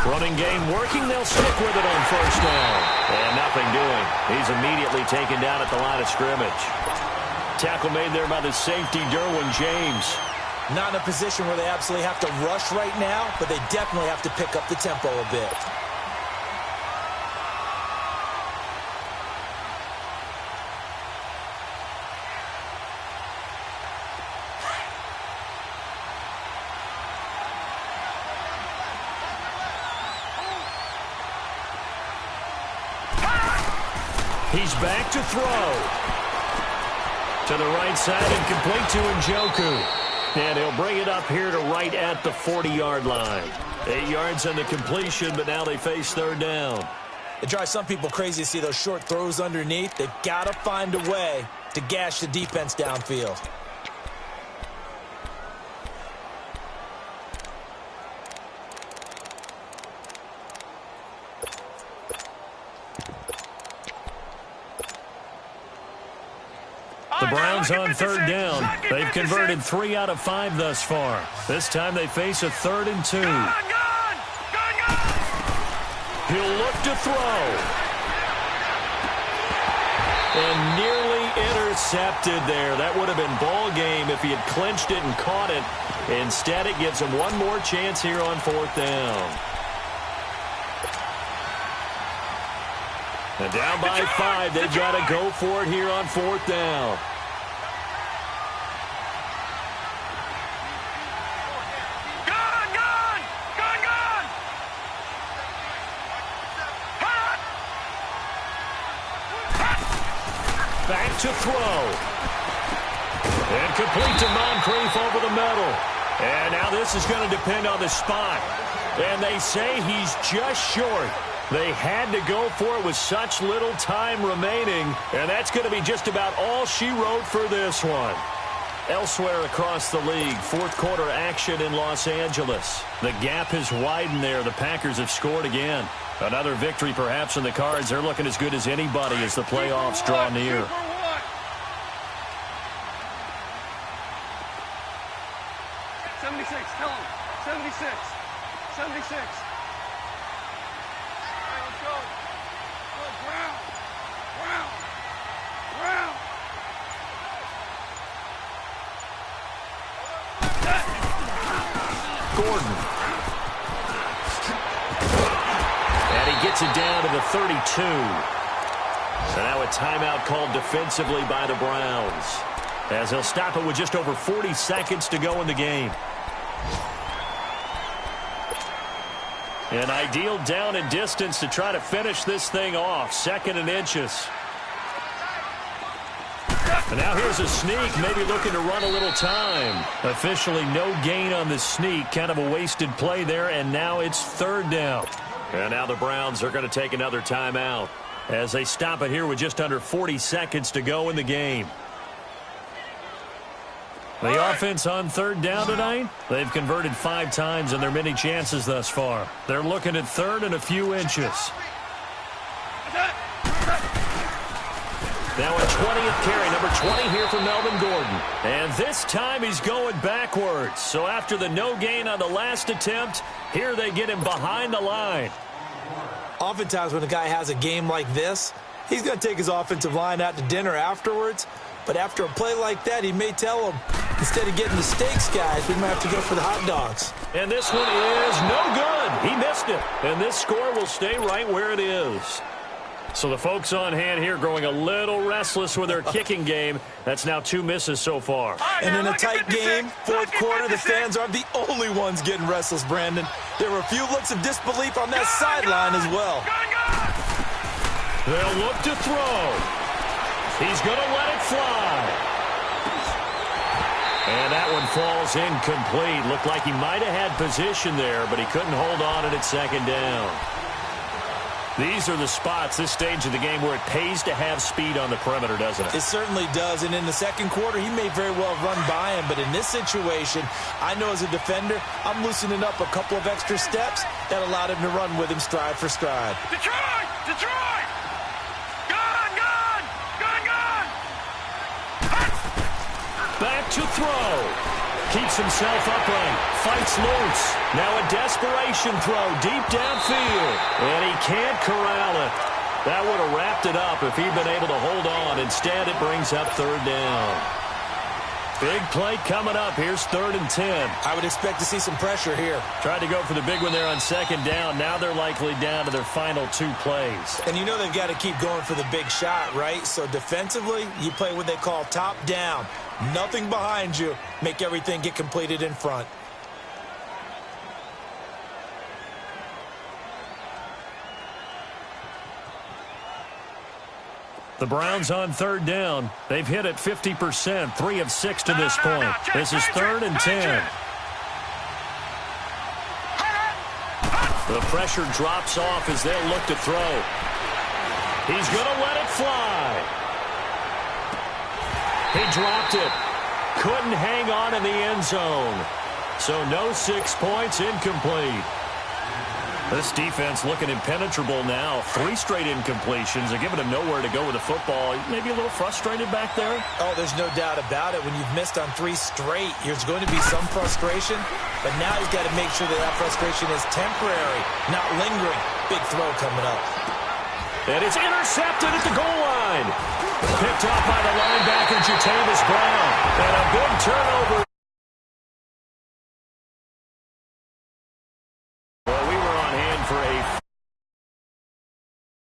Running game working. They'll stick with it on 1st down. And nothing doing. He's immediately taken down at the line of scrimmage. Tackle made there by the safety, Derwin James. Not in a position where they absolutely have to rush right now, but they definitely have to pick up the tempo a bit. He's back to throw. To the right side and complete to Njoku. And he'll bring it up here to right at the 40-yard line. 8 yards on the completion, but now they face 3rd down. It drives some people crazy to see those short throws underneath. They've got to find a way to gash the defense downfield. The Browns on 3rd down. They've converted 3 out of 5 thus far. This time they face a 3rd and 2. He'll look to throw. And nearly intercepted there. That would have been ball game if he had clinched it and caught it. Instead, it gives him one more chance here on 4th down. And down by 5, they've got to go for it here on 4th down. Back to throw. And complete to Moncrief over the middle. And now this is going to depend on the spot. And they say he's just short. They had to go for it with such little time remaining. And that's going to be just about all she wrote for this one. Elsewhere across the league, 4th quarter action in Los Angeles. The gap has widened there. The Packers have scored again. Another victory perhaps in the cards. They're looking as good as anybody as the playoffs draw near. 76, tell him. 76. 76. All right, let's go. Go, Brown. it down to the 32. So now a timeout called defensively by the Browns, as they'll stop it with just over 40 seconds to go in the game. An ideal down and distance to try to finish this thing off. 2nd and inches. And now here's a sneak, maybe looking to run a little time. Officially no gain on the sneak. Kind of a wasted play there, and now it's 3rd down. And now the Browns are going to take another timeout as they stop it here with just under 40 seconds to go in the game. The offense on 3rd down tonight, they've converted 5 times in their many chances thus far. They're looking at 3rd and a few inches. Now a 20th carry, number 20 here for Melvin Gordon. And this time he's going backwards. So after the no gain on the last attempt, here they get him behind the line. Oftentimes when a guy has a game like this, he's going to take his offensive line out to dinner afterwards. But after a play like that, he may tell him, instead of getting the steaks, guys, we might have to go for the hot dogs. And this one is no good. He missed it. And this score will stay right where it is. So the folks on hand here growing a little restless with their kicking game. That's now 2 misses so far. And in a tight game, 4th quarter, the fans aren't the only ones getting restless, Brandon. There were a few looks of disbelief on that sideline as well. They'll look to throw. He's going to let it fly. And that one falls incomplete. Looked like he might have had position there, but he couldn't hold on at 2nd down. These are the spots, this stage of the game, where it pays to have speed on the perimeter, doesn't it? It certainly does. And in the 2nd quarter, he may very well run by him. But in this situation, I know as a defender, I'm loosening up a couple of extra steps that allowed him to run with him stride for stride. Detroit! Detroit! Gun! Gun! Gun! Gun! Back to throw. Keeps himself upright. Fights loose. Now a desperation throw deep downfield. And he can't corral it. That would have wrapped it up if he'd been able to hold on. Instead, it brings up 3rd down. Big play coming up. Here's 3rd and 10. I would expect to see some pressure here. Tried to go for the big one there on 2nd down. Now they're likely down to their final 2 plays. And you know they've got to keep going for the big shot, right? So defensively, you play what they call top down. Nothing behind you. Make everything get completed in front. The Browns on 3rd down. They've hit it 50%, 3 of 6 to this point. This is 3rd and 10. The pressure drops off as they'll look to throw. He's going to let it fly. He dropped it. Couldn't hang on in the end zone. So no 6 points, incomplete. This defense looking impenetrable now. 3 straight incompletions. They're giving him nowhere to go with the football. Maybe a little frustrated back there? Oh, there's no doubt about it. When you've missed on 3 straight, there's going to be some frustration. But now he's got to make sure that that frustration is temporary, not lingering. Big throw coming up. And it's intercepted at the goal line. Picked off by the linebacker, Jatavis Brown. And a big turnover